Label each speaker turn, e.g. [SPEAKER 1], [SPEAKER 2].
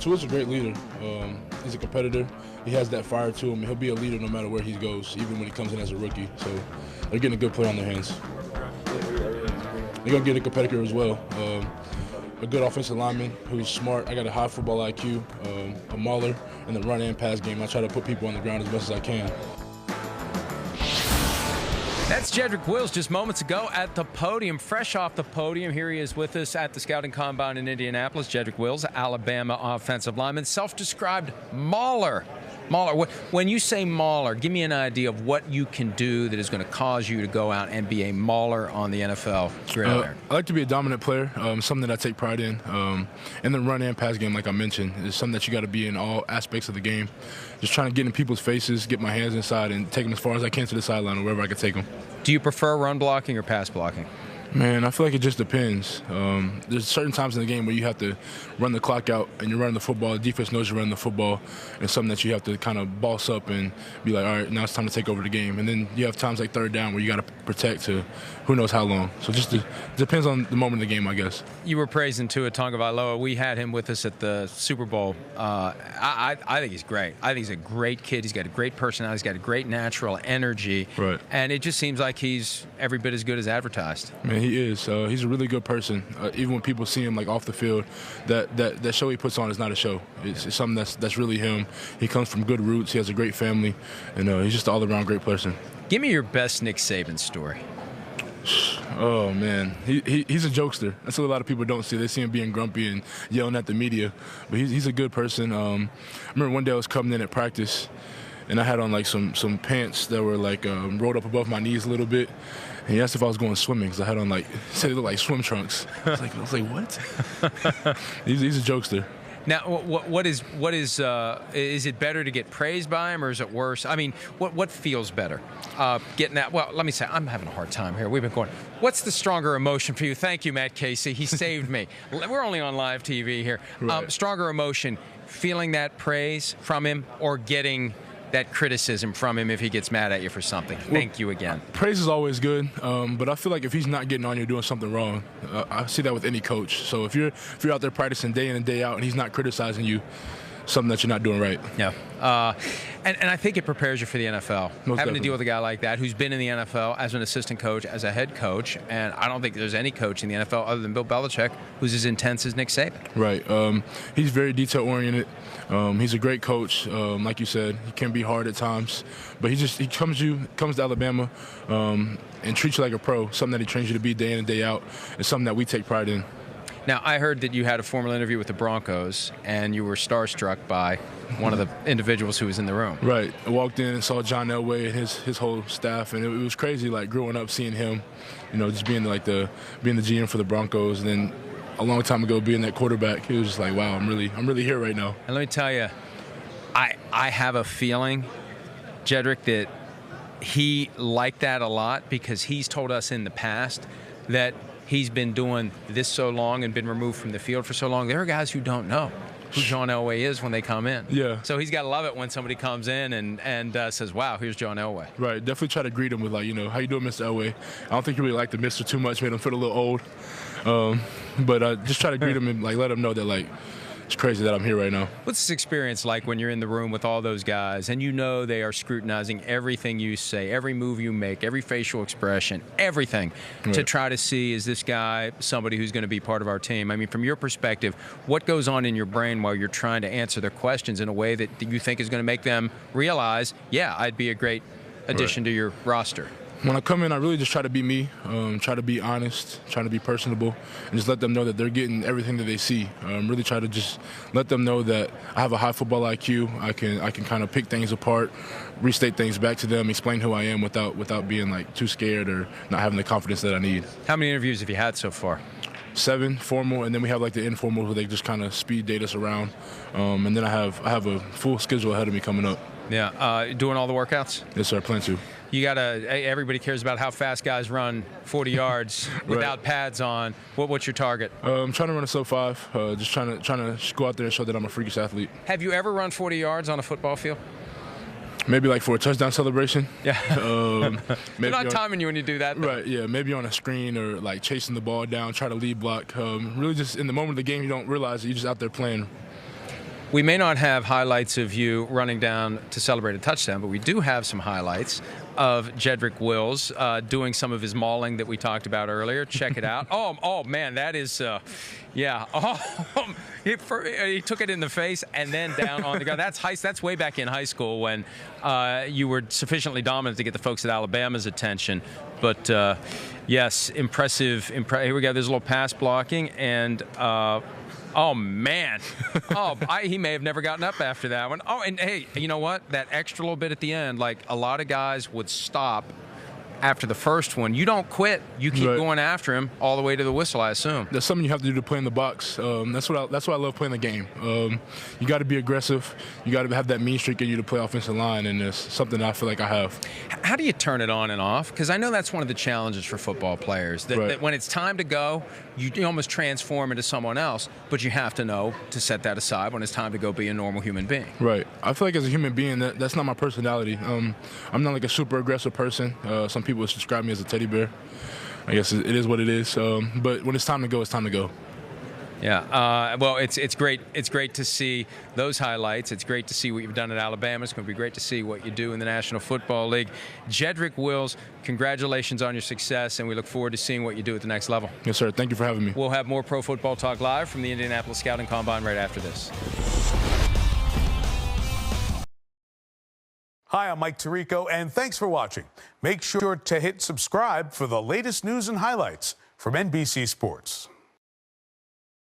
[SPEAKER 1] Tua's a great leader. He's a competitor. He has that fire to him. He'll be a leader no matter where he goes, even when he comes in as a rookie. So they're getting a good player on their hands. They're going to get a competitor as well. A good offensive lineman who's smart. I got a high football IQ, a mauler in the run and pass game. I try to put people on the ground as much as I can.
[SPEAKER 2] That's Jedrick Wills just moments ago at the podium, fresh off the podium. Here he is with us at the Scouting Combine in Indianapolis. Jedrick Wills, Alabama offensive lineman, self-described mauler. When you say mauler, give me an idea of what you can do that is going to cause you to go out and be a mauler on the NFL gridiron.
[SPEAKER 1] I like to be a dominant player, something that I take pride in. And the run and pass game, like I mentioned, is something that you got to be in all aspects of the game. Just trying to get in people's faces, get my hands inside, and take them as far as I can to the sideline or wherever I can take them.
[SPEAKER 2] Do you prefer run blocking or pass blocking?
[SPEAKER 1] Man, I feel like it just depends. There's certain times in the game where you have to run the clock out and you're running the football. The defense knows you're running the football. It's something that you have to kind of boss up and be like, all right, now it's time to take over the game. And then you have times like third down where you got to protect to who knows how long. So just depends on the moment of the game, I guess.
[SPEAKER 2] You were praising Tua Tagovailoa. We had him with us at the Super Bowl. I think he's great. I think he's a great kid. He's got a great personality. He's got a great natural energy.
[SPEAKER 1] Right.
[SPEAKER 2] And it just seems like he's every bit as good as advertised.
[SPEAKER 1] Man, he is. He's a really good person. Even when people see him like off the field, that show he puts on is not a show. It's something that's really him. He comes from good roots. He has a great family, and he's just an all-around great person.
[SPEAKER 2] Give me your best Nick Saban story.
[SPEAKER 1] Oh, man. He's a jokester. That's what a lot of people don't see. They see him being grumpy and yelling at the media. But he's a good person. I remember one day I was coming in at practice, and I had on like some pants that were like rolled up above my knees a little bit. And he asked if I was going swimming because I had on said they looked like swim trunks. I was like, what? He's a jokester.
[SPEAKER 2] Now, what is it better to get praised by him or is it worse? I mean, what feels better? Getting that, well, let me say, I'm having a hard time here. We've been going, what's the stronger emotion for you? Thank you, Matt Casey. He saved me. We're only on live TV here.
[SPEAKER 1] Right.
[SPEAKER 2] Stronger emotion, feeling that praise from him or getting that criticism from him if he gets mad at you for something. Thank you again.
[SPEAKER 1] Praise is always good, but I feel like if he's not getting on you doing something wrong, I see that with any coach. So if you're out there practicing day in and day out and he's not criticizing you, something that you're not doing right.
[SPEAKER 2] Yeah. And I think it prepares you for the NFL.
[SPEAKER 1] Most
[SPEAKER 2] Having
[SPEAKER 1] definitely.
[SPEAKER 2] to deal with a guy like that who's been in the NFL as an assistant coach, as a head coach, and I don't think there's any coach in the NFL other than Bill Belichick who's as intense as Nick Saban.
[SPEAKER 1] Right. He's very detail-oriented. He's a great coach. Like you said, he can be hard at times, but he comes to Alabama and treats you like a pro, something that he trains you to be day in and day out. It's something that we take pride in.
[SPEAKER 2] Now, I heard that you had a formal interview with the Broncos, and you were starstruck by one of the individuals who was in the room.
[SPEAKER 1] Right. I walked in and saw John Elway and his whole staff, and it was crazy, like, growing up, seeing him, just being the GM for the Broncos, and then a long time ago being that quarterback. It was just like, wow, I'm really here right now.
[SPEAKER 2] And let me tell you, I have a feeling, Jedrick, that he liked that a lot because he's told us in the past that he's been doing this so long and been removed from the field for so long. There are guys who don't know who John Elway is when they come in.
[SPEAKER 1] Yeah.
[SPEAKER 2] So he's got to love it when somebody comes in and says, wow, here's John Elway.
[SPEAKER 1] Right. Definitely try to greet him with, how you doing, Mr. Elway? I don't think you really like the Mr. too much, made him feel a little old. But just try to greet him and, let him know that, it's crazy that I'm here right now.
[SPEAKER 2] What's this experience like when you're in the room with all those guys and they are scrutinizing everything you say, every move you make, every facial expression, everything,
[SPEAKER 1] right,
[SPEAKER 2] to try to see, is this guy somebody who's going to be part of our team? I mean, from your perspective, what goes on in your brain while you're trying to answer their questions in a way that you think is going to make them realize, yeah, I'd be a great addition to your roster?
[SPEAKER 1] When I come in, I really just try to be me, try to be honest, try to be personable, and just let them know that they're getting everything that they see. Really try to just let them know that I have a high football IQ. I can kind of pick things apart, restate things back to them, explain who I am without being too scared or not having the confidence that I need.
[SPEAKER 2] How many interviews have you had so far?
[SPEAKER 1] 7 formal, and then we have the informal where they just kind of speed date us around. And then I have a full schedule ahead of me coming up.
[SPEAKER 2] Yeah, doing all the workouts?
[SPEAKER 1] Yes, sir. I plan to.
[SPEAKER 2] Everybody cares about how fast guys run 40 yards without
[SPEAKER 1] right,
[SPEAKER 2] pads on. What's your target? I'm
[SPEAKER 1] trying to run a sub-5. Just trying to go out there and show that I'm a freakish athlete.
[SPEAKER 2] Have you ever run 40 yards on a football field?
[SPEAKER 1] Maybe for a touchdown celebration.
[SPEAKER 2] Yeah.
[SPEAKER 1] Maybe
[SPEAKER 2] not timing you when you do that, though.
[SPEAKER 1] Right, yeah. Maybe on a screen or chasing the ball down, try to lead block. Really just in the moment of the game, you don't realize that you're just out there playing.
[SPEAKER 2] We may not have highlights of you running down to celebrate a touchdown, but we do have some highlights of Jedrick Wills doing some of his mauling that we talked about earlier. Check it out. Oh man, that is, yeah. Oh, he took it in the face and then down on the ground. That's way back in high school when you were sufficiently dominant to get the folks at Alabama's attention. But yes, impressive. Here we go. There's a little pass blocking and. Oh, man. He may have never gotten up after that one. Oh, and hey, you know what? That extra little bit at the end, like a lot of guys would stop after the first one. You don't quit. You keep going after him all the way to the whistle, I assume.
[SPEAKER 1] That's something you have to do to play in the box. That's why I love playing the game. You got to be aggressive. You got to have that mean streak in you to play offensive line, and it's something that I feel like I have.
[SPEAKER 2] How do you turn it on and off? Because I know that's one of the challenges for football players, that when it's time to go, you almost transform into someone else, but you have to know to set that aside when it's time to go be a normal human being.
[SPEAKER 1] Right. I feel like as a human being, that's not my personality. I'm not like a super aggressive person. Some people would describe me as a teddy bear. I guess it is what it is. But when it's time to go, it's time to go.
[SPEAKER 2] Yeah. Well, it's great. It's great to see those highlights. It's great to see what you've done at Alabama. It's going to be great to see what you do in the National Football League. Jedrick Wills, congratulations on your success, and we look forward to seeing what you do at the next level.
[SPEAKER 1] Yes, sir. Thank you for having me.
[SPEAKER 2] We'll have more Pro Football Talk live from the Indianapolis Scouting Combine right after this.
[SPEAKER 3] Hi, I'm Mike Tirico, and thanks for watching. Make sure to hit subscribe for the latest news and highlights from NBC Sports.